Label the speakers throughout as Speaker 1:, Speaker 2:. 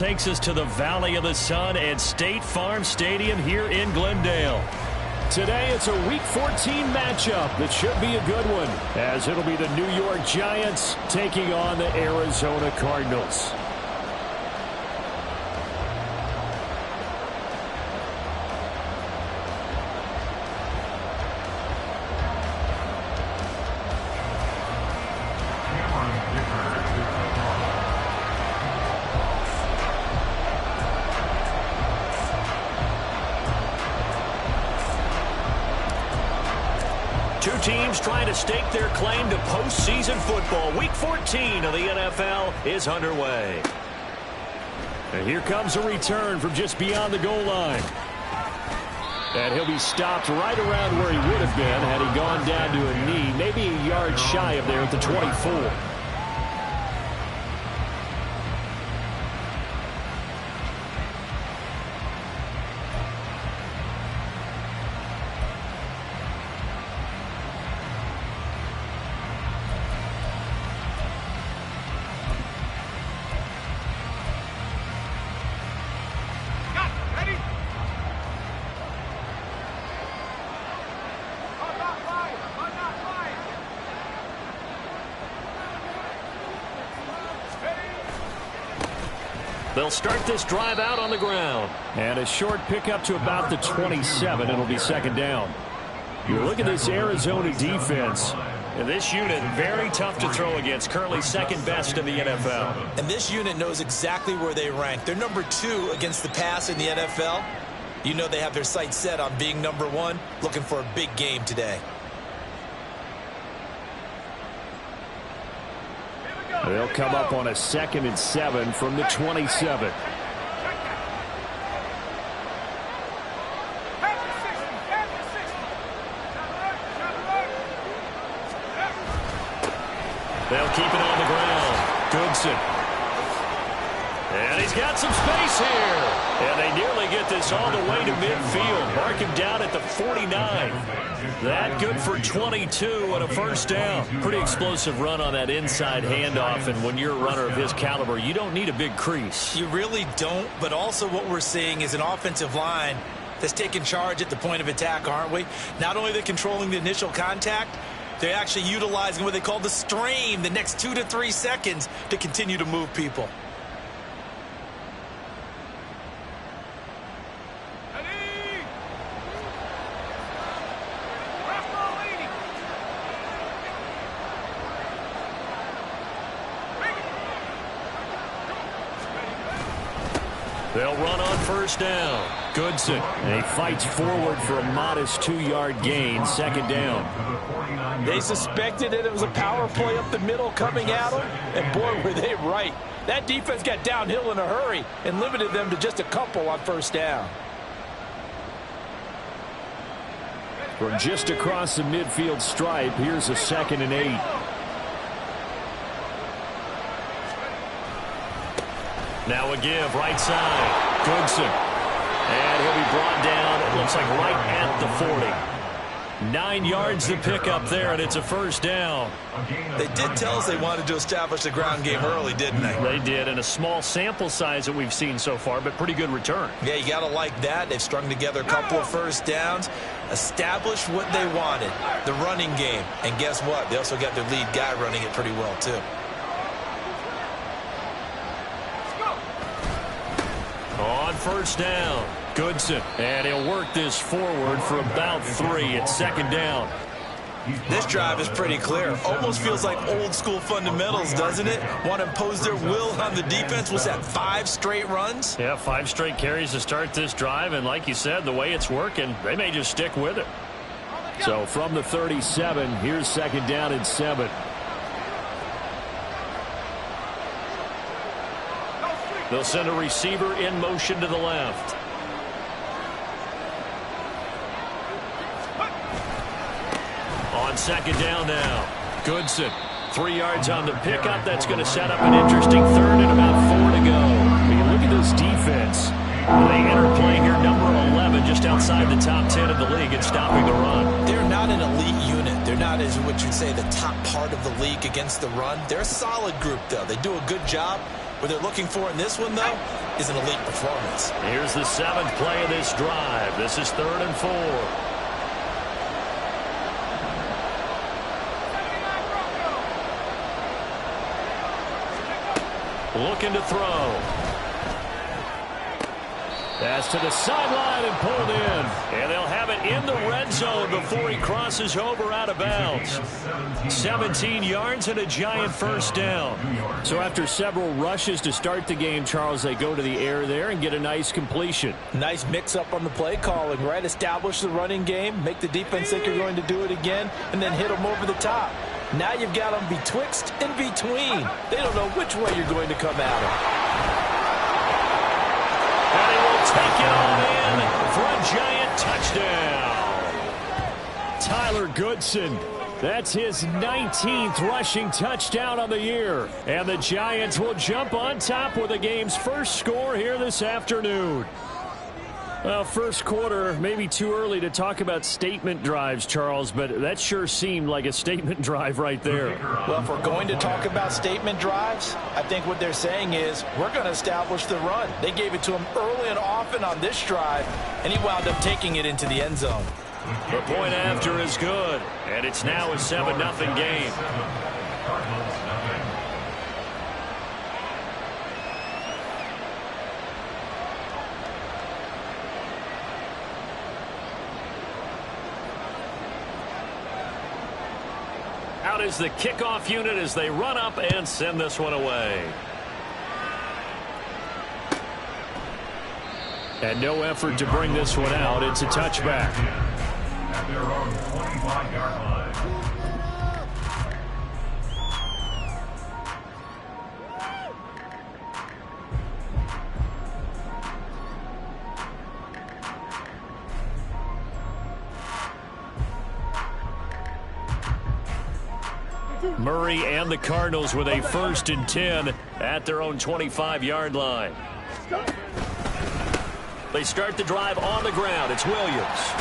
Speaker 1: Takes us to the Valley of the Sun at State Farm Stadium here in Glendale. Today it's a Week 14 matchup that should be a good one, as it'll be the New York Giants taking on the Arizona Cardinals.
Speaker 2: Two teams trying to stake their claim to postseason football. Week 14 of the NFL is underway.
Speaker 1: And here comes a return from just beyond the goal line. And he'll be stopped right around where he would have been had he gone down to a knee, maybe a yard shy of there at the 24.
Speaker 2: They'll start this drive out on the ground.
Speaker 1: And a short pickup to about the 27. It'll be second down. You look at this Arizona defense.
Speaker 2: And this unit, very tough to throw against. Currently second best in the NFL.
Speaker 3: And this unit knows exactly where they rank. They're number 2 against the pass in the NFL. You know they have their sights set on being number 1, looking for a big game today.
Speaker 1: They'll come up on a 2nd and 7 from the 27.
Speaker 2: They'll keep it on the ground. Goodson. And he's got some space here. And they nearly get this all the way to midfield. Mark him down at the 49. That good for 22 and a first down.
Speaker 1: Pretty explosive run on that inside handoff. And when you're a runner of his caliber, you don't need a big crease.
Speaker 3: You really don't. But also what we're seeing is an offensive line that's taking charge at the point of attack, aren't we? Not only are they controlling the initial contact, they're actually utilizing what they call the strain, the next 2 to 3 seconds to continue to move people.
Speaker 2: They'll run on first down.
Speaker 1: Goodson. And he fights forward for a modest 2-yard gain. Second down.
Speaker 4: They suspected that it was a power play up the middle coming at them. And boy, were they right. That defense got downhill in a hurry and limited them to just a couple on first down.
Speaker 1: From just across the midfield stripe, here's a 2nd and 8.
Speaker 2: Now a give, right side. Goodson. And he'll be brought down, it looks like right at the 40.
Speaker 1: 9 yards to pick up there, and it's a first down.
Speaker 3: They did tell us they wanted to establish the ground game early, didn't they?
Speaker 2: They did, and a small sample size that we've seen so far, but pretty good return.
Speaker 3: Yeah, you got to like that. They've strung together a couple of first downs, established what they wanted, the running game. And guess what? They also got their lead guy running it pretty well, too.
Speaker 2: On first down, Goodson.
Speaker 1: And he'll work this forward for about 3 at second down.
Speaker 3: This drive is pretty clear. Almost feels like old school fundamentals, doesn't it? Want to impose their will on the defense. Was that 5 straight runs?
Speaker 2: Yeah, 5 straight carries to start this drive. And like you said, the way it's working, they may just stick with it.
Speaker 1: So from the 37, here's second down and 7.
Speaker 2: They'll send a receiver in motion to the left. On second down now, Goodson. 3 yards on the pickup. That's going to set up an interesting third and about 4 to go.
Speaker 1: You look at this defense.
Speaker 2: They enter play here, number 11, just outside the top 10 of the league in stopping the run.
Speaker 3: They're not an elite unit. They're not, as what you'd say, the top part of the league against the run. They're a solid group, though. They do a good job. What they're looking for in this one, though, is an elite performance.
Speaker 2: Here's the 7th play of this drive. This is 3rd and 4. Looking to throw. Pass to the sideline and pulled in. And they'll have it in the red zone before he crosses over out of bounds. 17 yards and a Giant first down.
Speaker 1: So after several rushes to start the game, Charles, they go to the air there and get a nice completion.
Speaker 4: Nice mix-up on the play calling, right? Establish the running game, make the defense think you're going to do it again, and then hit them over the top. Now you've got them betwixt and between. They don't know which way you're going to come at them.
Speaker 2: And he will take it all in for a Giant touchdown.
Speaker 1: Tyler Goodson. That's his 19th rushing touchdown on the year. And the Giants will jump on top with the game's first score here this afternoon. Well, first quarter, maybe too early to talk about statement drives, Charles, but that sure seemed like a statement drive right there.
Speaker 4: Well, if we're going to talk about statement drives, I think what they're saying is we're going to establish the run. They gave it to him early and often on this drive, and he wound up taking it into the end zone.
Speaker 2: The point after is good, and it's now a 7-0 game. Out is the kickoff unit as they run up and send this one away.
Speaker 1: And no effort to bring this one out. It's a touchback.
Speaker 5: At their own 25-yard line.
Speaker 2: Murray and the Cardinals with a 1st and 10 at their own 25-yard line. They start the drive on the ground. It's Williams.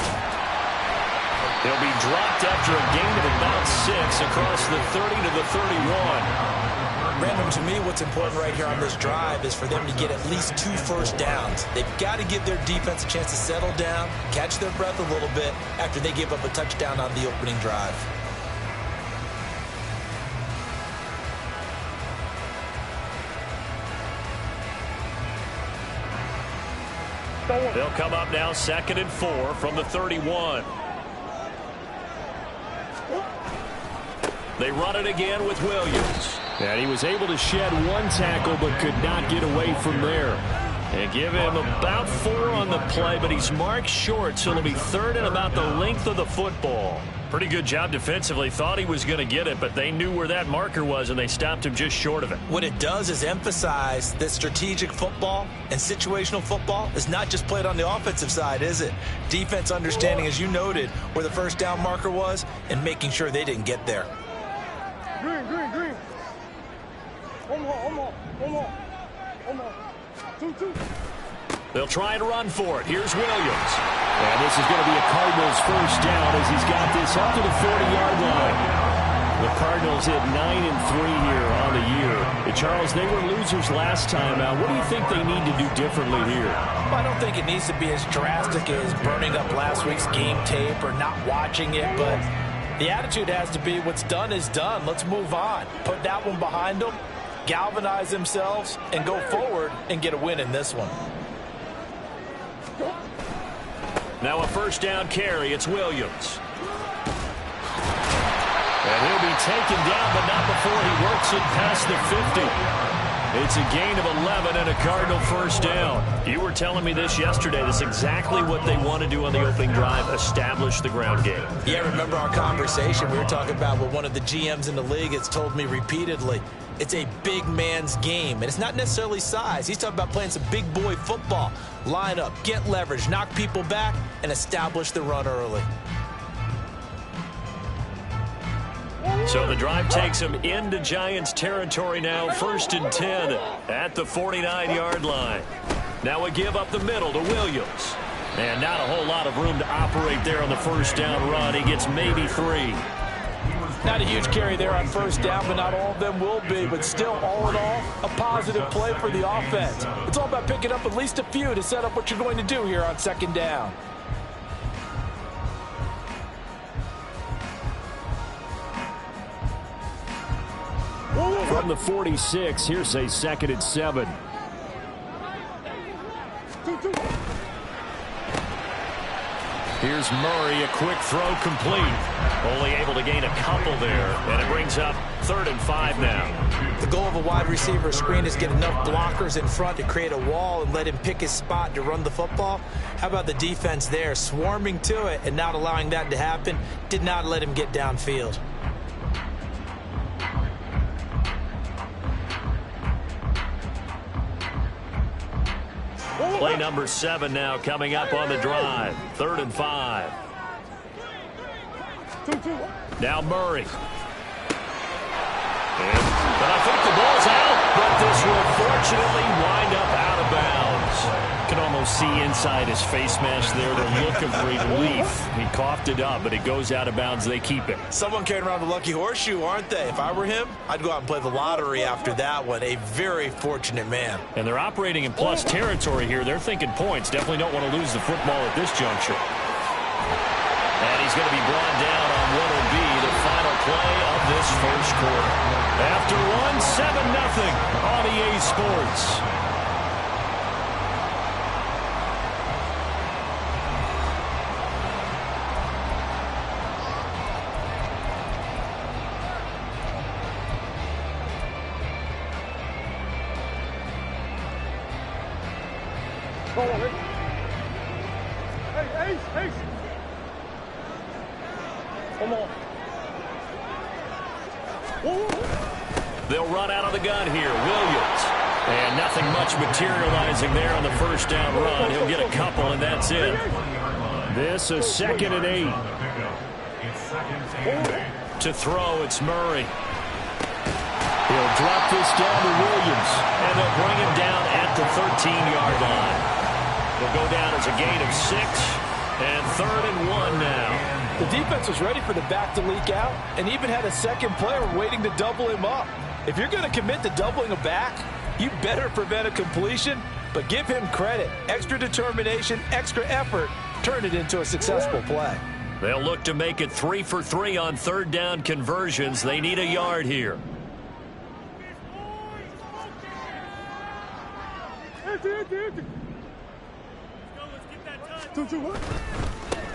Speaker 2: He'll be dropped after a gain of about 6 across the 30 to the 31.
Speaker 3: Brandon, to me, what's important right here on this drive is for them to get at least 2 first downs. They've got to give their defense a chance to settle down, catch their breath a little bit after they give up a touchdown on the opening drive.
Speaker 2: They'll come up now 2nd and 4 from the 31. They run it again with Williams.
Speaker 1: And he was able to shed 1 tackle but could not get away from there.
Speaker 2: And give him about 4 on the play, but he's marked short, so it'll be 3rd and about the length of the football. Pretty good job defensively. Thought he was going to get it, but they knew where that marker was, and they stopped him just short of it.
Speaker 3: What it does is emphasize that strategic football and situational football is not just played on the offensive side, is it? Defense understanding, as you noted, where the first down marker was and making sure they didn't get there.
Speaker 6: Green. One more. 2.
Speaker 2: They'll try and run for it. Here's Williams.
Speaker 1: And this is going to be a Cardinals first down as he's got this up to the 40-yard line. The Cardinals hit 9 and 3 here on the year. And Charles, they were losers last time out. What do you think they need to do differently here?
Speaker 4: Well, I don't think it needs to be as drastic as burning up last week's game tape or not watching it, but the attitude has to be what's done is done. Let's move on. Put that one behind them, galvanize themselves, and go forward and get a win in this one.
Speaker 2: Now a first down carry. It's Williams. And he'll be taken down, but not before he works it past the 50. It's a gain of 11 and a Cardinal first down. You were telling me this yesterday. This is exactly what they want to do on the opening drive, establish the ground game.
Speaker 3: Yeah, remember our conversation? We were talking about what one of the GMs in the league has told me repeatedly. It's a big man's game, and it's not necessarily size. He's talking about playing some big boy football. Line up, get leverage, knock people back, and establish the run early.
Speaker 2: So the drive takes him into Giants territory now, 1st and 10 at the 49-yard line. Now a give up the middle to Williams. And not a whole lot of room to operate there on the first down run. He gets maybe 3.
Speaker 4: Not a huge carry there on first down, but not all of them will be. But still, all in all, a positive play for the offense. It's all about picking up at least a few to set up what you're going to do here on second down.
Speaker 1: From the 46, here's a 2nd and 7. Here's Murray, a quick throw complete. Only able to gain a couple there, and it brings up 3rd and 5 now.
Speaker 3: The goal of a wide receiver screen is get enough blockers in front to create a wall and let him pick his spot to run the football. How about the defense there, swarming to it and not allowing that to happen? Did not let him get downfield.
Speaker 1: Play number 7 now coming up on the drive. 3rd and 5. Now Murray. But I think the ball's out, but this will fortunately wind up out of bounds. You can almost see inside his face mask there the look of relief. He coughed it up, but it goes out of bounds. They keep it.
Speaker 3: Someone carrying around the lucky horseshoe, aren't they? If I were him, I'd go out and play the lottery after that one. A very fortunate man.
Speaker 1: And they're operating in plus territory here. They're thinking points. Definitely don't want to lose the football at this juncture. And he's going to be brought down on what will be the final play of this first quarter. After one, 7-0 on EA Sports. They'll run out of the gun here. Williams. And nothing much materializing there on the first down run. He'll get a couple, and that's it. This is 2nd and 8. To throw, it's Murray. He'll drop this down to Williams. And they'll bring him down at the 13-yard line. He'll go down as a gain of 6. And 3rd and 1 now.
Speaker 4: The defense was ready for the back to leak out and even had a second player waiting to double him up. If you're going to commit to doubling a back, you better prevent a completion, but give him credit. Extra determination, extra effort, turn it into a successful play.
Speaker 1: They'll look to make it 3 for 3 on 3rd down conversions. They need a yard here.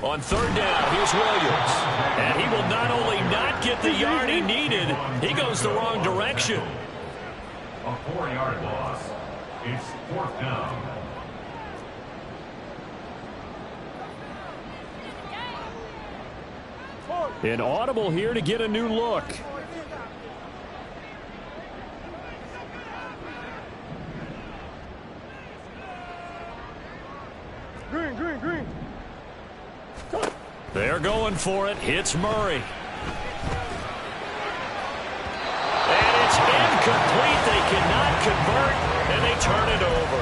Speaker 1: On 3rd down, here's Williams. And he will not only not get the yard he needed, he goes the wrong direction.
Speaker 5: A 4-yard loss. It's 4th down.
Speaker 1: An audible here to get a new look. Green. They're going for it. Hits Murray. And it's incomplete. They cannot convert, and they turn it over.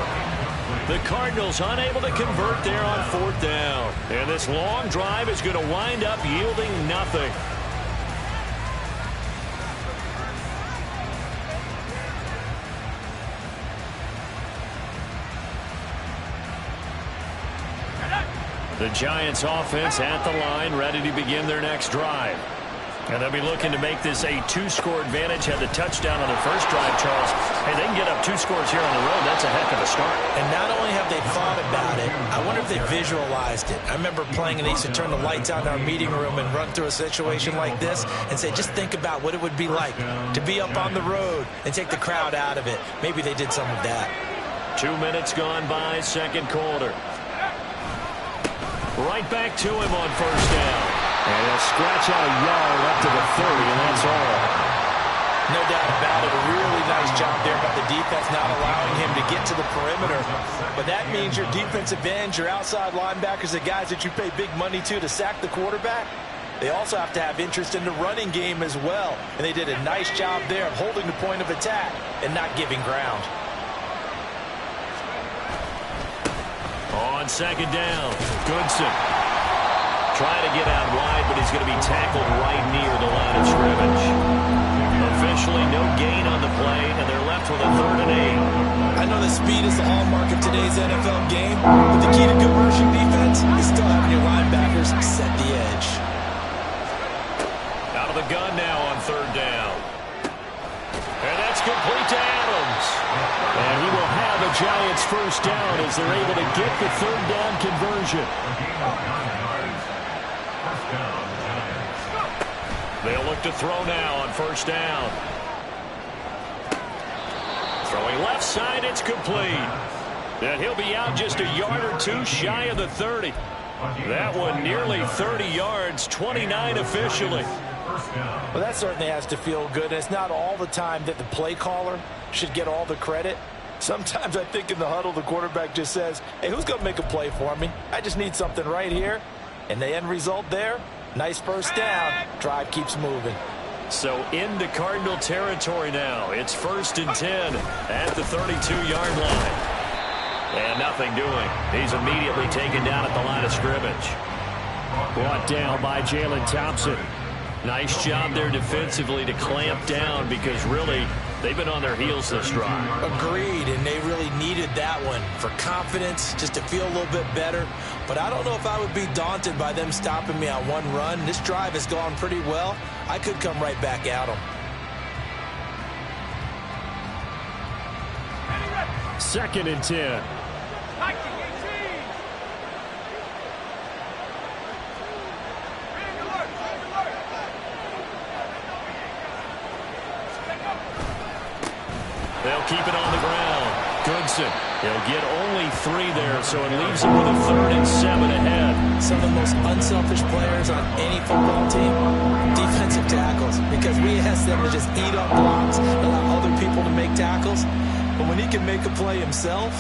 Speaker 1: The Cardinals unable to convert there on 4th down. And this long drive is going to wind up yielding nothing. The Giants offense at the line, ready to begin their next drive. And they'll be looking to make this a 2-score advantage. Had the touchdown on their first drive, Charles. Hey, they can get up 2 scores here on the road. That's a heck of a start.
Speaker 3: And not only have they thought about it, I wonder if they visualized it. I remember playing and they used to turn the lights out in our meeting room and run through a situation like this and say, just think about what it would be like to be up on the road and take the crowd out of it. Maybe they did some of that.
Speaker 1: 2 minutes gone by, second quarter. Right back to him on first down. And he'll scratch out a yard up to the 30, and that's all.
Speaker 3: No doubt about it. A really nice job there by the defense not allowing him to get to the perimeter. But that means your defensive ends, your outside linebackers, the guys that you pay big money to sack the quarterback, they also have to have interest in the running game as well. And they did a nice job there of holding the point of attack and not giving ground.
Speaker 1: On second down, Goodson.
Speaker 2: Trying to get out wide, but he's going to be tackled right near the line of scrimmage. Officially, no gain on the play, and they're left with a 3rd and 8.
Speaker 3: I know that speed is the hallmark of today's NFL game, but the key to good rushing defense is still having your linebackers set the edge.
Speaker 2: Out of the gun now on 3rd down. And that's complete to Adams.
Speaker 1: And he will have a Giants first down as they're able to get the 3rd down conversion.
Speaker 2: They'll look to throw now on 1st down. Throwing left side, it's complete. And he'll be out just a yard or two shy of the 30. That one nearly 30 yards, 29 officially.
Speaker 4: Well, that certainly has to feel good. And it's not all the time that the play caller should get all the credit. Sometimes I think in the huddle, the quarterback just says, hey, who's going to make a play for me? I just need something right here. And the end result there, nice first down. Drive keeps moving.
Speaker 2: So into Cardinal territory now. It's 1st and 10 at the 32-yard line. And nothing doing. He's immediately taken down at the line of scrimmage.
Speaker 1: Brought down by Jalen Thompson.
Speaker 2: Nice job there defensively to clamp down because really they've been on their heels this drive.
Speaker 3: Agreed, and they really needed that one for confidence, just to feel a little bit better. But I don't know if I would be daunted by them stopping me on one run. This drive has gone pretty well. I could come right back at them.
Speaker 1: 2nd and 10.
Speaker 2: They'll keep it on the ground. Goodson, he'll get only 3 there, so it leaves him with a 3rd and 7 ahead.
Speaker 3: Some of the most unselfish players on any football team, defensive tackles, because we ask them to just eat up blocks, allow other people to make tackles. But when he can make a play himself,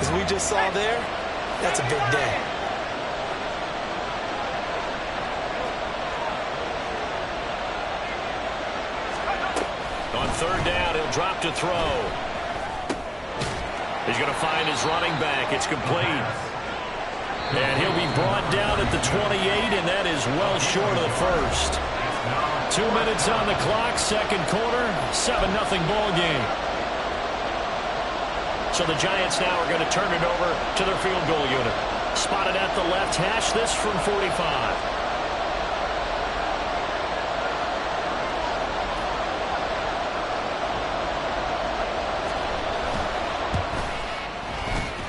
Speaker 3: as we just saw there, that's a big day.
Speaker 2: On 3rd down, he'll drop to throw. He's going to find his running back. It's complete. And he'll be brought down at the 28, and that is well short of the first. 2 minutes on the clock, 2nd quarter, 7-0 ball game. So the Giants now are going to turn it over to their field goal unit. Spotted at the left hash, this from 45.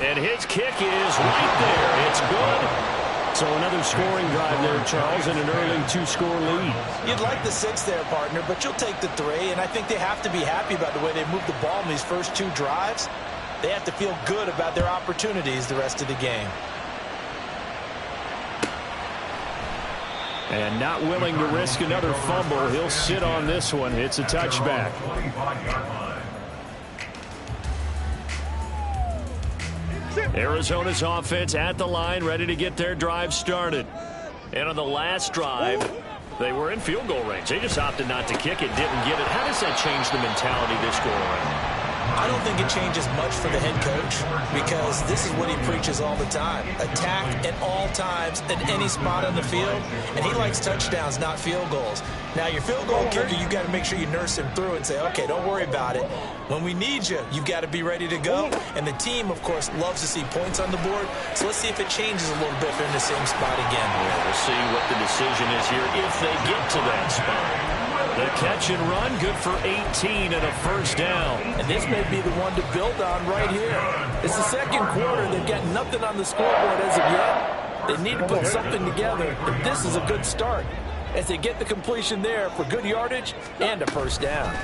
Speaker 2: And his kick is right there. It's good.
Speaker 1: So another scoring drive there, Charles, and an early 2-score lead.
Speaker 3: You'd like the 6 there, partner, but you'll take the 3, and I think they have to be happy about the way they moved the ball in these first 2 drives. They have to feel good about their opportunities the rest of the game.
Speaker 1: And not willing to risk another fumble. He'll sit on this one. It's a touchback.
Speaker 2: Arizona's offense at the line, ready to get their drive started. And on the last drive, they were in field goal range. They just opted not to kick it, didn't get it. How does that change the mentality this go around?
Speaker 3: I don't think it changes much for the head coach because this is what he preaches all the time. Attack at all times at any spot on the field, and he likes touchdowns, not field goals. Now, your field goal kicker, you got to make sure you nurse him through and say, okay, don't worry about it. When we need you, you got to be ready to go. And the team, of course, loves to see points on the board. So let's see if it changes a little bit if they're in the same spot again.
Speaker 2: Yeah, we'll see what the decision is here if they get to that spot. The catch and run, good for 18 and a first down.
Speaker 4: And this may be the one to build on right here. It's the 2nd quarter. They've got nothing on the scoreboard as of yet. They need to put something together, but this is a good start as they get the completion there for good yardage and a first down.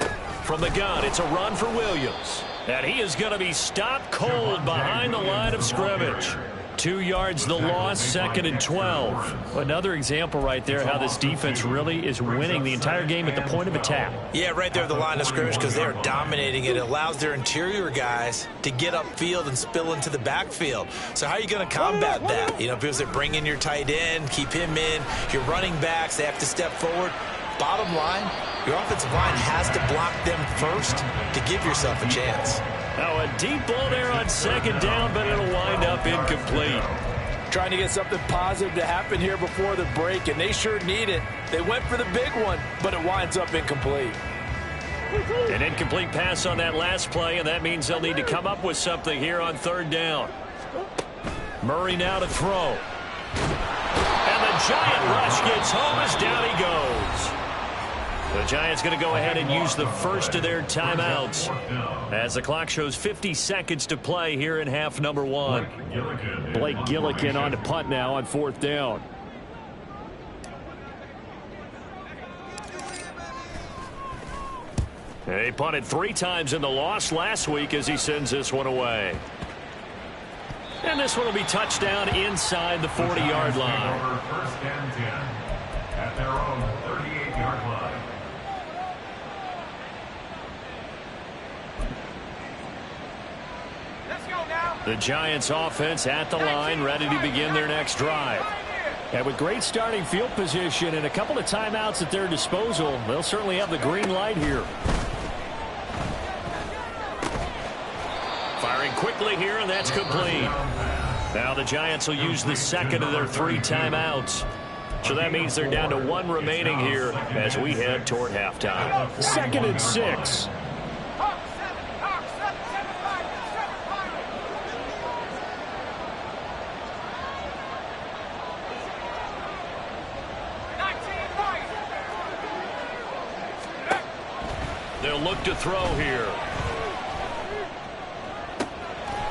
Speaker 2: From the gun, it's a run for Williams. And he is going to be stopped cold behind the line of scrimmage. 2 yards the loss, 2nd and 12.
Speaker 1: Another example right there how this defense really is winning the entire game at the point of attack.
Speaker 3: Yeah, right there at the line of scrimmage because they're dominating it. It allows their interior guys to get upfield and spill into the backfield. So how are you going to combat that? You know, because they bring in your tight end, keep him in. Your running backs, they have to step forward. Bottom line, your offensive line has to block them first to give yourself a chance.
Speaker 2: Now a deep ball there on 2nd down, but it'll wind up incomplete.
Speaker 4: trying to get something positive to happen here before the break, and they sure need it. They went for the big one, but it winds up incomplete.
Speaker 1: An incomplete pass on that last play, and that means they'll need to come up with something here on third down. Murray now to throw. And the Giant rush gets home as down he goes. The Giants going to go ahead and use the first of their timeouts as the clock shows 50 seconds to play here in half number one. Blake Gillikin on to punt now on fourth down. He punted 3 times in the loss last week as he sends this one away. And this one will be touchdown inside the 40-yard line.
Speaker 5: First and 10 at their own 38-yard line.
Speaker 1: The Giants offense at the line, ready to begin their next drive. And with great starting field position and a couple of timeouts at their disposal, they'll certainly have the green light here. Firing quickly here, and that's complete. Now the Giants will use the second of their 3 timeouts. So that means they're down to 1 remaining here as we head toward halftime. 2nd and 6. They'll look to throw here.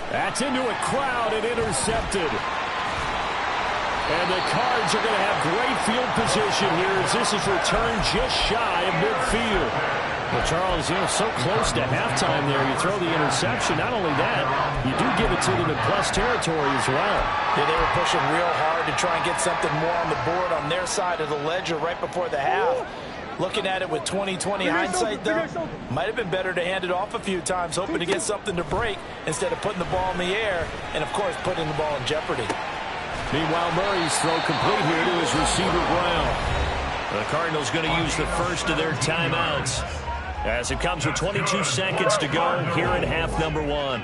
Speaker 1: That's into a crowd and intercepted. And the Cards are going to have great field position here as this is returned just shy of midfield. Well, Charles, so close to halftime there. You throw the interception. Not only that, you do give it to them in plus territory as well.
Speaker 4: Yeah, they were pushing real hard to try and get something more on the board on their side of the ledger right before the half. Looking at it with 20/20 hindsight, though, might have been better to hand it off a few times, hoping to get something to break instead of putting the ball in the air and, of course, putting the ball in jeopardy.
Speaker 1: Meanwhile, Murray's throw complete here to his receiver, Brown. The Cardinals going to use the first of their timeouts as it comes with 22 seconds to go here in half number one.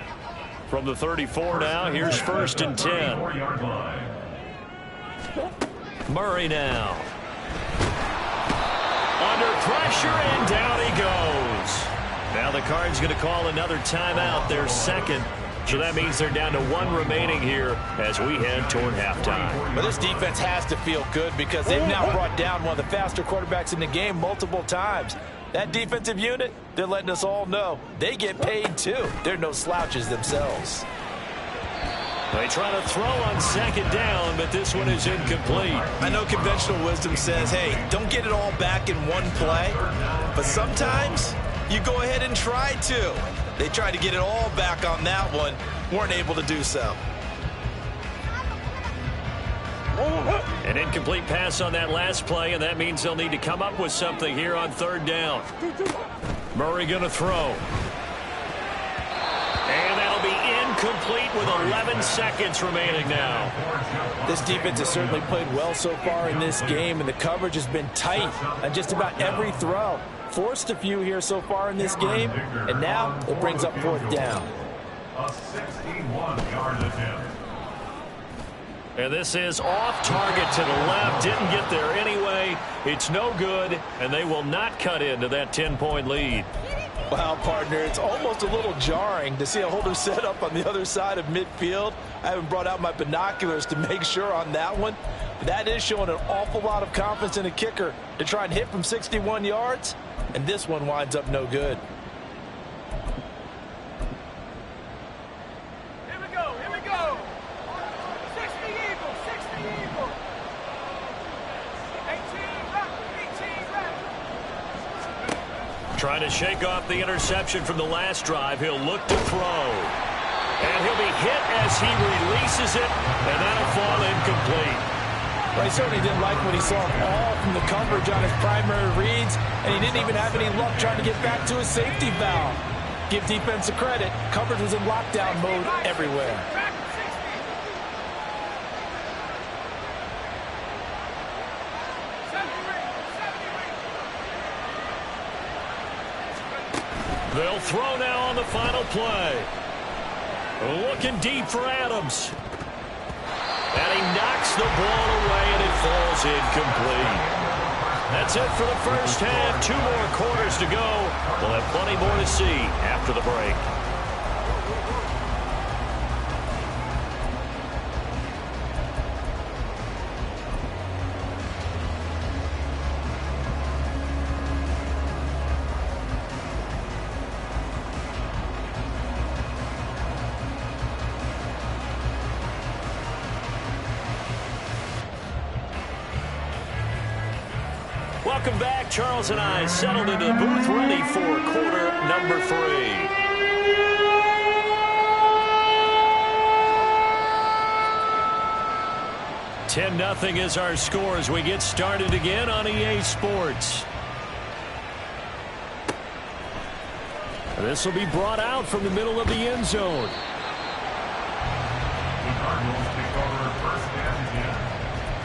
Speaker 1: From the 34 now, here's 1st and 10. Murray now. Under pressure, and down he goes. Now the Cards going to call another timeout, their second. So that means they're down to 1 remaining here as we head toward halftime.
Speaker 4: But this defense has to feel good because they've now brought down one of the faster quarterbacks in the game multiple times. That defensive unit, they're letting us all know they get paid too. They're no slouches themselves.
Speaker 1: They try to throw on 2nd down, but this one is incomplete.
Speaker 3: I know conventional wisdom says, hey, don't get it all back in one play. But sometimes you go ahead and try to. They tried to get it all back on that one. Weren't able to do so.
Speaker 1: An incomplete pass on that last play, and that means they'll need to come up with something here on 3rd down. Murray going to throw. And that'll be incomplete with 11 seconds remaining now.
Speaker 4: This defense has certainly played well so far in this game, and the coverage has been tight on just about every throw. Forced a few here so far in this game, and now it brings up 4th down.
Speaker 5: A 61-yard attempt.
Speaker 1: And this is off target to the left. Didn't get there anyway. It's no good, and they will not cut into that 10-point lead.
Speaker 4: Wow, partner, it's almost a little jarring to see a holder set up on the other side of midfield. I haven't brought out my binoculars to make sure on that one. But that is showing an awful lot of confidence in a kicker to try and hit from 61 yards. And this one winds up no good.
Speaker 6: Here we go, here we go. 60 Eagles, 60 Eagles. 18 left.
Speaker 1: Trying to shake off the interception from the last drive. He'll look to throw. And he'll be hit as he releases it, and that'll fall incomplete.
Speaker 4: Well, he certainly didn't like what he saw all from the coverage on his primary reads, and he didn't even have any luck trying to get back to his safety valve. Give defense a credit. Coverage was in lockdown mode everywhere.
Speaker 1: They'll throw now on the final play. Looking deep for Adams. And he
Speaker 2: Takes the ball away, and it falls incomplete. That's it for the first half. 2 more quarters to go. We'll have plenty more to see after the break. Welcome back. Charles and I settled into the booth, ready for quarter number 3. $10-0 is our score as we get started again on EA Sports. This will be brought out from the middle of the end zone.
Speaker 5: The Cardinals take over first down again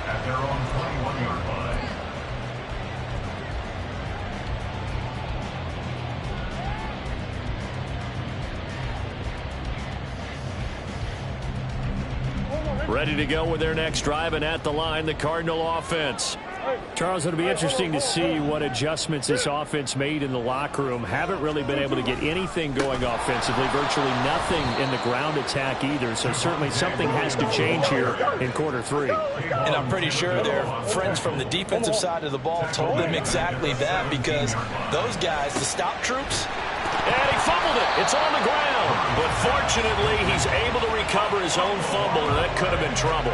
Speaker 5: at their own 21-yard line.
Speaker 2: Ready to go with their next drive, and at the line, the Cardinal offense.
Speaker 1: Charles, it'll be interesting to see what adjustments this offense made in the locker room. Haven't really been able to get anything going offensively, virtually nothing in the ground attack either, so certainly something has to change here in quarter 3.
Speaker 4: And I'm pretty sure their friends from the defensive side of the ball told them exactly that, because those guys, the stop troops,
Speaker 2: and he fumbled it. It's on the ground. But fortunately, he's able to recover his own fumble, and that could have been trouble.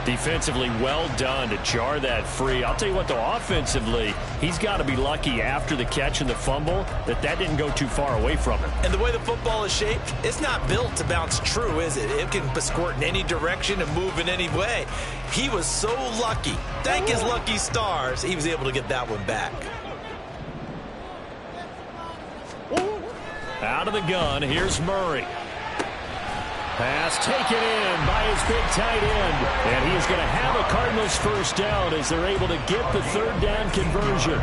Speaker 2: Defensively, well done to jar that free. I'll tell you what, though, offensively, he's got to be lucky after the catch and the fumble that didn't go too far away from him.
Speaker 3: And the way the football is shaped, it's not built to bounce true, is it? It can squirt in any direction and move in any way. He was so lucky. Thank his lucky stars, he was able to get that one back.
Speaker 2: Out of the gun, here's Murray. Pass taken in by his big tight end. And he is going to have a Cardinals first down as they're able to get the third down conversion.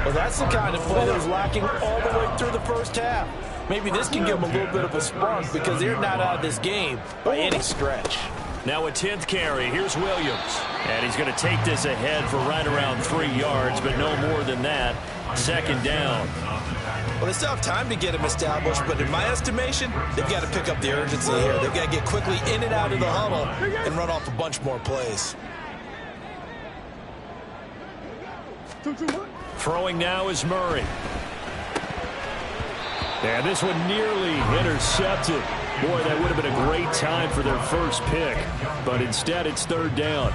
Speaker 4: well, that's the kind of play that was lacking all the way through the first half. Maybe this can give them a little bit of a spark because they're not out of this game by any stretch.
Speaker 2: Now a 10th carry. Here's Williams. And he's going to take this ahead for right around 3 yards, but no more than that. Second down.
Speaker 3: Well, they still have time to get him established, but in my estimation, they've got to pick up the urgency here. They've got to get quickly in and out of the huddle and run off a bunch more plays.
Speaker 2: Throwing now is Murray. And this one nearly intercepted. Boy, that would have been a great time for their first pick, but instead it's third down.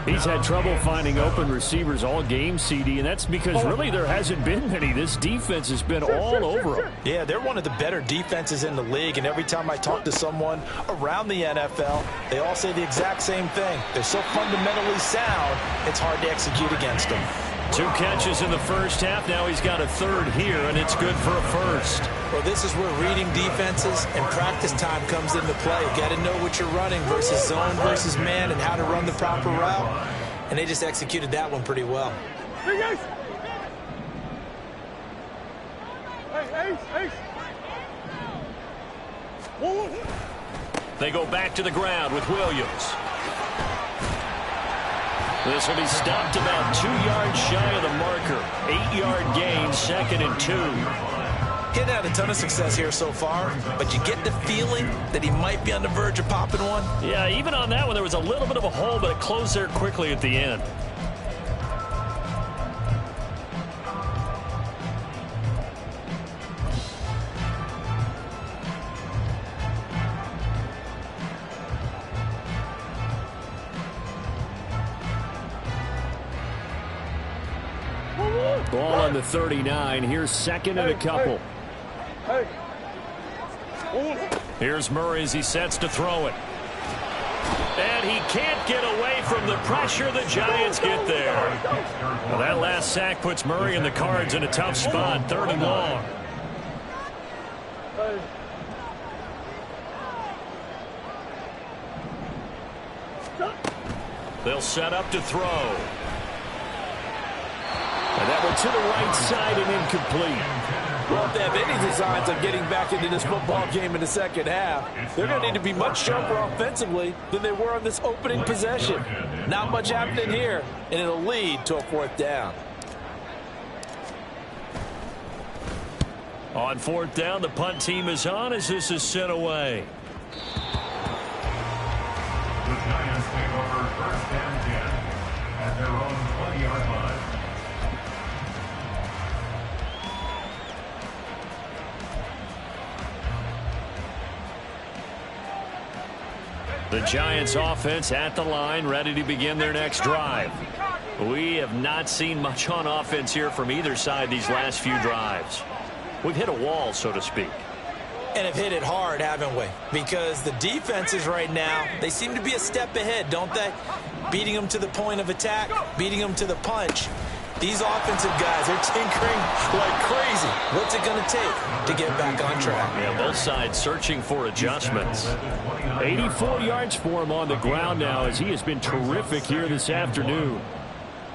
Speaker 2: He's had trouble finding open receivers all game, CD, and that's because really there hasn't been many. This defense has been all over them.
Speaker 4: Yeah, they're one of the better defenses in the league, and every time I talk to someone around the NFL, they all say the exact same thing. They're so fundamentally sound, it's hard to execute against them.
Speaker 2: 2 catches in the first half. Now he's got a third here, and it's good for a first.
Speaker 3: Well, this is where reading defenses and practice time comes into play. You got to know what you're running versus zone versus man and how to run the proper route. And they just executed that one pretty well.
Speaker 2: They go back to the ground with Williams. This will be stopped about 2 yards shy of the marker. 8-yard gain, 2nd and 2.
Speaker 3: He hadn't had a ton of success here so far, but you get the feeling that he might be on the verge of popping one.
Speaker 2: Yeah, even on that one, there was a little bit of a hole, but it closed there quickly at the end. Ball on the 39. Here's 2nd and a couple. Here's Murray as he sets to throw it. And he can't get away from the pressure. The Giants get there. Well, that last sack puts Murray and the Cards in a tough spot. 3rd and long. They'll set up to throw. And that one to the right side and incomplete.
Speaker 4: Well, if they have any designs of getting back into this football game in the second half, they're going to need to be much sharper offensively than they were on this opening possession. Not much happening here, and it'll lead to a 4th down.
Speaker 1: On 4th down, the punt team is on as this is sent away.
Speaker 5: The Giants take over 1st and 10 at their own 20-yard line.
Speaker 1: The Giants offense at the line, ready to begin their next drive. We have not seen much on offense here from either side these last few drives. We've hit a wall, so to speak.
Speaker 3: And have hit it hard, haven't we? Because the defenses right now, they seem to be a step ahead, don't they? Beating them to the point of attack, beating them to the punch. These offensive guys are tinkering like crazy. What's it going to take to get back on track?
Speaker 1: Yeah, both sides searching for adjustments. 84 yards for him on the ground now as he has been terrific here this afternoon.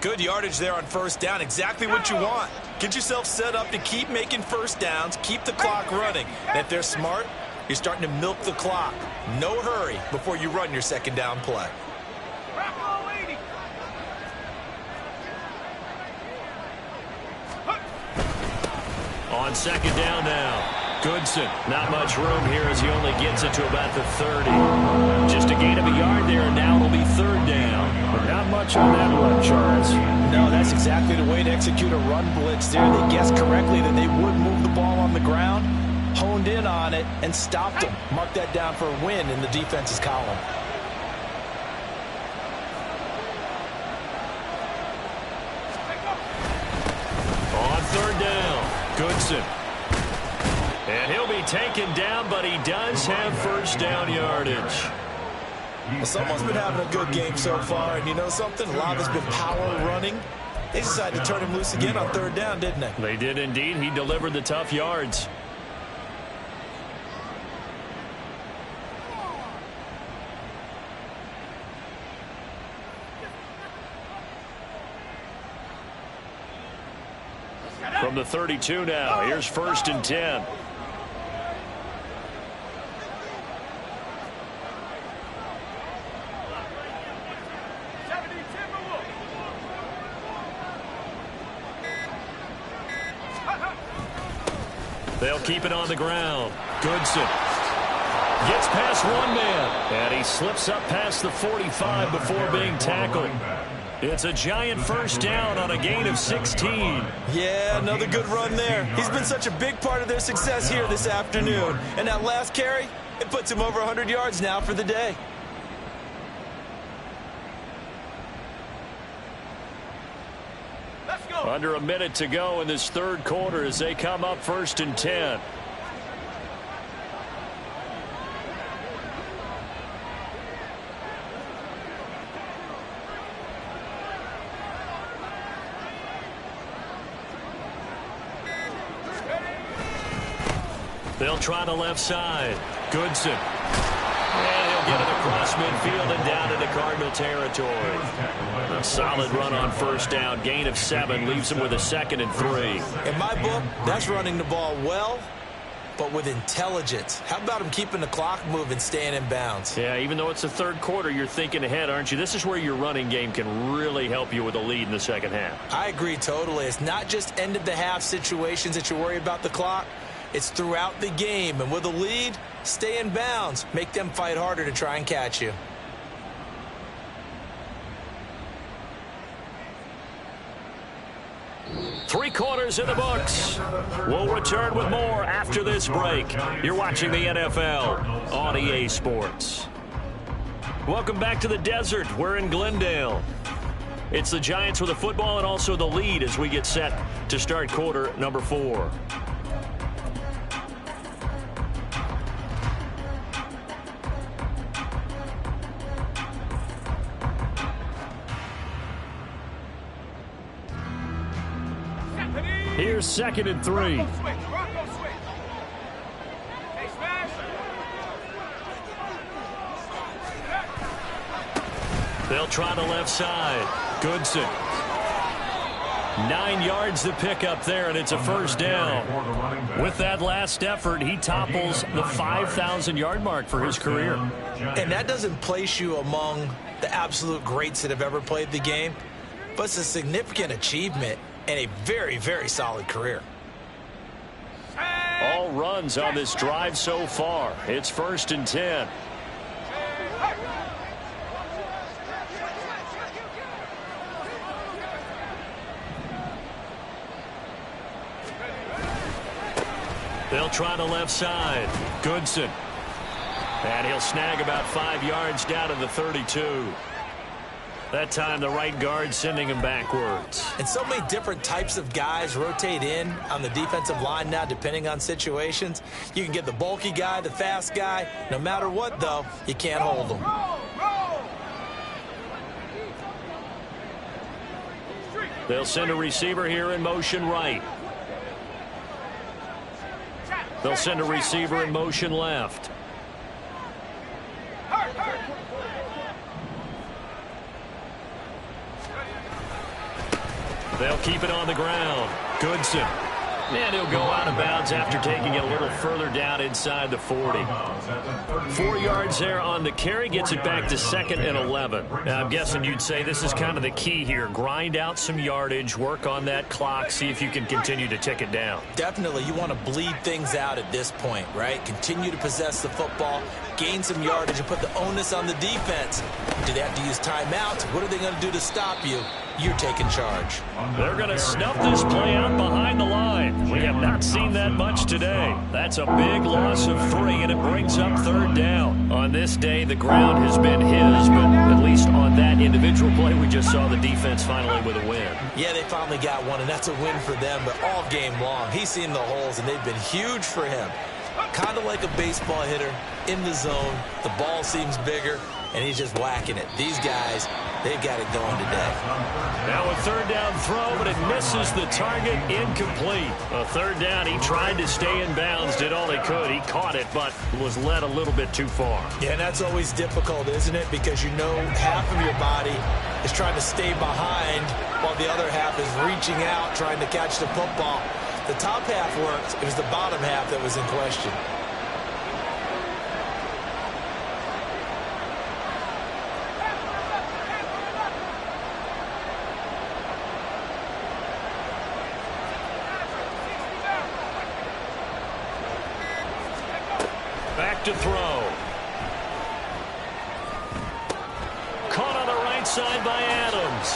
Speaker 3: Good yardage there on 1st down. Exactly what you want. Get yourself set up to keep making 1st downs, keep the clock running. And if they're smart, you're starting to milk the clock. No hurry before you run your 2nd down play.
Speaker 1: On 2nd down now, Goodson. Not much room here as he only gets it to about the 30. Just a gain of a yard there, and now it'll be 3rd down. But not much on that run, Charles.
Speaker 4: No, that's exactly the way to execute a run blitz there. They guessed correctly that they would move the ball on the ground, honed in on it, and stopped them. Mark that down for a win in the defense's column.
Speaker 1: On 3rd down, Goodson. And he'll be taken down, but he does have 1st down yardage.
Speaker 3: Well, someone's been having a good game so far, and you know something? A lot has been power running. They decided to turn him loose again on 3rd down, didn't they?
Speaker 1: They did indeed. He delivered the tough yards. From the 32 now, here's 1st and 10. They'll keep it on the ground. Goodson gets past one man, and he slips up past the 45 before being tackled. It's a giant 1st down on a gain of 16.
Speaker 3: Yeah, another good run there. He's been such a big part of their success here this afternoon. And that last carry, it puts him over 100 yards now for the day.
Speaker 6: Let's go.
Speaker 1: Under a minute to go in this 3rd quarter as they come up 1st and 10. They'll try the left side. Goodson. And he'll get it across midfield and down into Cardinal territory. A solid run on 1st down. Gain of 7 leaves him with a 2nd and 3.
Speaker 3: In my book, that's running the ball well, but with intelligence. How about him keeping the clock moving, staying in bounds?
Speaker 1: Yeah, even though it's the 3rd quarter, you're thinking ahead, aren't you? This is where your running game can really help you with a lead in the 2nd half.
Speaker 3: I agree totally. It's not just end-of-the-half situations that you worry about the clock. It's throughout the game. And with a lead, stay in bounds. Make them fight harder to try and catch you.
Speaker 1: Three quarters in the books. We'll return with more after this break. You're watching the NFL on EA Sports. Welcome back to the desert. We're in Glendale. It's the Giants with the football and also the lead as we get set to start quarter number 4. Here's 2nd and 3.
Speaker 6: Rocco switch. Rocco switch. Hey, smash.
Speaker 1: They'll try the left side. Goodson. 9 yards to pick up there, and it's a first down. With that last effort, he topples the 5,000-yard mark for his career.
Speaker 3: And that doesn't place you among the absolute greats that have ever played the game, but it's a significant achievement and a very, very solid career.
Speaker 1: All runs on this drive so far. It's 1st and 10. They'll try the left side. Goodson. And he'll snag about 5 yards down to the 32. That time the right guard sending him backwards.
Speaker 3: And so many different types of guys rotate in on the defensive line now depending on situations. You can get the bulky guy, the fast guy. No matter what, though, you can't hold them.
Speaker 1: They'll send a receiver here in motion right. They'll send a receiver in motion left. They'll keep it on the ground. Goodson. And he'll go out of bounds after taking it a little further down inside the 40. 4 yards there on the carry, gets it back to 2nd and 11. Now, I'm guessing you'd say this is kind of the key here. Grind out some yardage, work on that clock, see if you can continue to tick it down.
Speaker 3: Definitely, you want to bleed things out at this point, right? Continue to possess the football, gain some yardage, and put the onus on the defense. Do they have to use timeouts? What are they going to do to stop you? You're taking charge.
Speaker 1: They're going to snuff this play out behind the line. We have not seen that much today. That's a big loss of 3, and it brings up 3rd down. On this day, the ground has been his, but at least on that individual play, we just saw the defense finally with a win.
Speaker 3: Yeah, they finally got one, and that's a win for them, but all game long, he's seen the holes, and they've been huge for him. Kind of like a baseball hitter in the zone. The ball seems bigger, and he's just whacking it. These guys, they've got it going today.
Speaker 1: Now a 3rd down throw, but it misses the target, incomplete. A 3rd down, he tried to stay in bounds, did all he could. He caught it, but was led a little bit too far.
Speaker 3: Yeah, and that's always difficult, isn't it? Because you know half of your body is trying to stay behind while the other half is reaching out, trying to catch the football. The top half worked. It was the bottom half that was in question.
Speaker 1: Back to throw. Caught on the right side by Adams.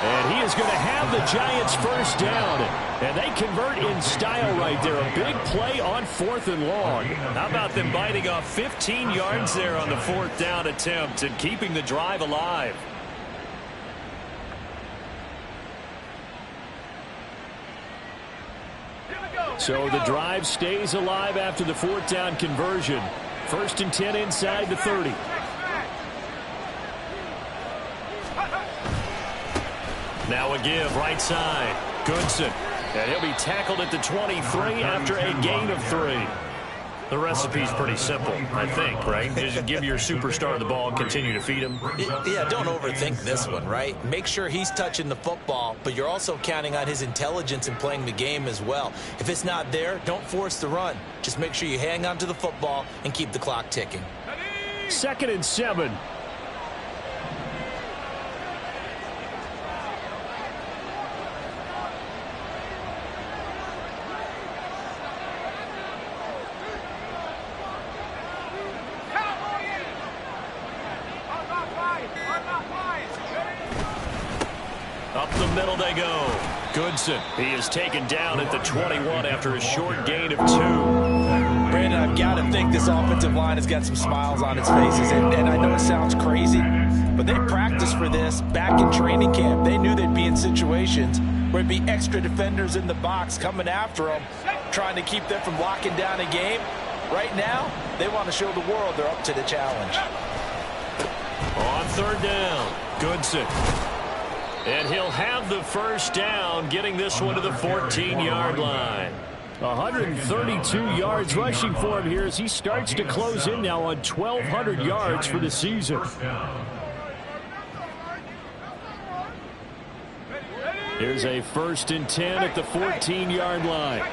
Speaker 1: And he is going to have the Giants first down. And they convert in style right there. A big play on 4th and long. How about them biting off 15 yards there on the 4th down attempt and keeping the drive alive? So the drive stays alive after the 4th down conversion. 1st and 10 inside the 30. Now a give right side. Goodson. And he'll be tackled at the 23 after a gain of 3. The recipe's pretty simple, I think, right? Just give your superstar the ball and continue to feed him.
Speaker 3: Yeah, don't overthink this one, right? Make sure he's touching the football, but you're also counting on his intelligence in playing the game as well. If it's not there, don't force the run. Just make sure you hang on to the football and keep the clock ticking.
Speaker 1: 2nd and 7. Up the middle they go. Goodson. He is taken down at the 21 after a short gain of 2.
Speaker 4: Brandon, I've got to think this offensive line has got some smiles on its faces. And I know it sounds crazy, but they practiced for this back in training camp. They knew they'd be in situations where it'd be extra defenders in the box coming after them, trying to keep them from locking down a game. Right now, they want to show the world they're up to the challenge.
Speaker 1: On 3rd down, Goodson. And he'll have the first down, getting this one to the 14-yard line. 132 yards rushing for him here as he starts to close in now on 1,200 yards for the season. Here's a 1st and 10 at the 14-yard line.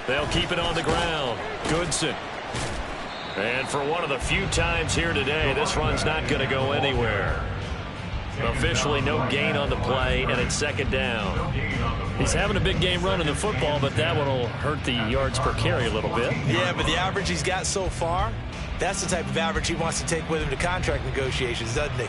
Speaker 2: They'll keep it on the ground. Goodson. And for one of the few times here today, this run's not going to go anywhere. Officially no gain on the play, and it's 2nd down.
Speaker 1: He's having a big game running the football, but that one will hurt the yards per carry a little bit.
Speaker 3: Yeah, but the average he's got so far, that's the type of average he wants to take with him to contract negotiations, doesn't he?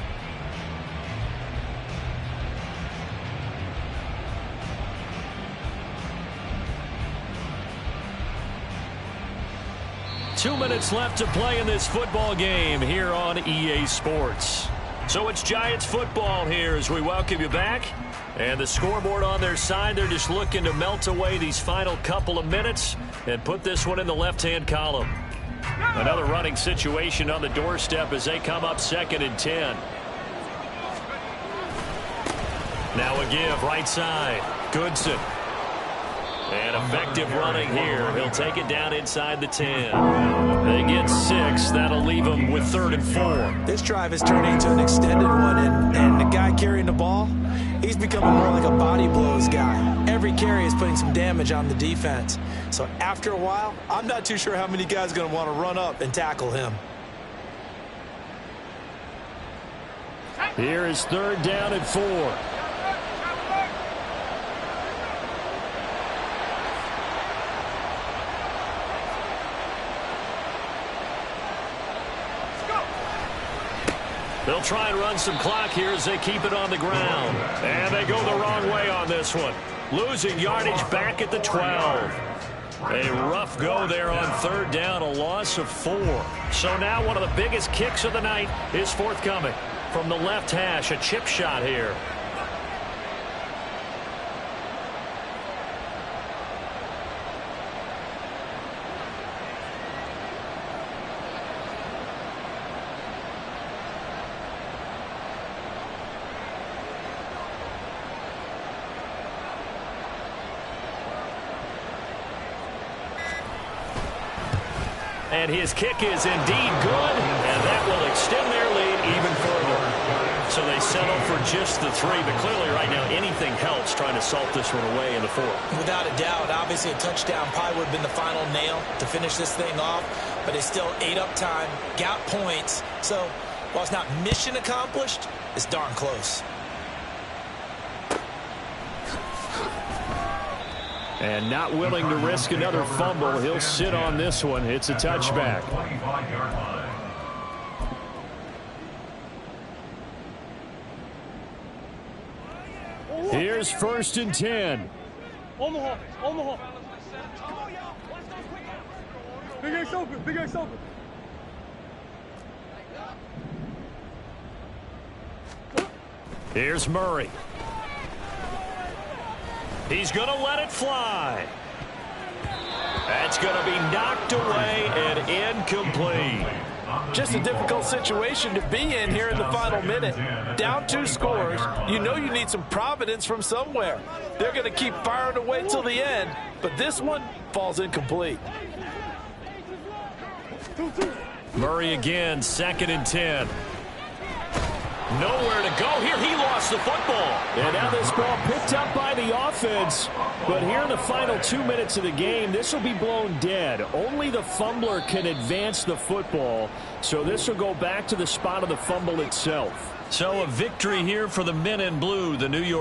Speaker 1: Two minutes left to play in this football game here on EA Sports.
Speaker 2: So it's Giants football here as we welcome you back. And the scoreboard on their side, they're just looking to melt away these final couple of minutes and put this one in the left-hand column.
Speaker 1: Another running situation on the doorstep as they come up 2nd and 10.
Speaker 2: Now a give right side. Goodson. And effective running here. He'll take it down inside the 10.
Speaker 1: They get 6. That'll leave them with 3rd and 4.
Speaker 3: This drive has turned into an extended one, and the guy carrying the ball, he's becoming more like a body blows guy. Every carry is putting some damage on the defense. So after a while, I'm not too sure how many guys are going to want to run up and tackle him.
Speaker 1: Here is 3rd down and 4.
Speaker 2: They'll try and run some clock here as they keep it on the ground. And they go the wrong way on this one. Losing yardage back at the 12. A rough go there on 3rd down, a loss of 4. So now one of the biggest kicks of the night is forthcoming. From the left hash, a chip shot here. And his kick is indeed good, and that will extend their lead even further. So they settle for just the 3, but clearly right now anything helps trying to salt this one away in the 4th.
Speaker 3: Without a doubt, obviously a touchdown probably would have been the final nail to finish this thing off, but it's still ate up time, got points. So while it's not mission accomplished, it's darn close.
Speaker 1: And not willing to risk another fumble. He'll sit on this one. It's a touchback. Here's 1st and 10.
Speaker 6: Omaha. Come on, y'all. Big X open. Big X open.
Speaker 2: Here's Murray. He's going to let it fly. That's going to be knocked away and incomplete.
Speaker 4: Just a difficult situation to be in here in the final minute. Down 2 scores. You know you need some providence from somewhere. They're going to keep firing away till the end, but this one falls incomplete.
Speaker 2: Murray again, 2nd and 10. Nowhere to go here. He lost the football.
Speaker 1: And now this ball picked up by the offense. But here in the final 2 minutes of the game, this will be blown dead. Only the fumbler can advance the football. So this will go back to the spot of the fumble itself.
Speaker 2: So a victory here for the men in blue, the New York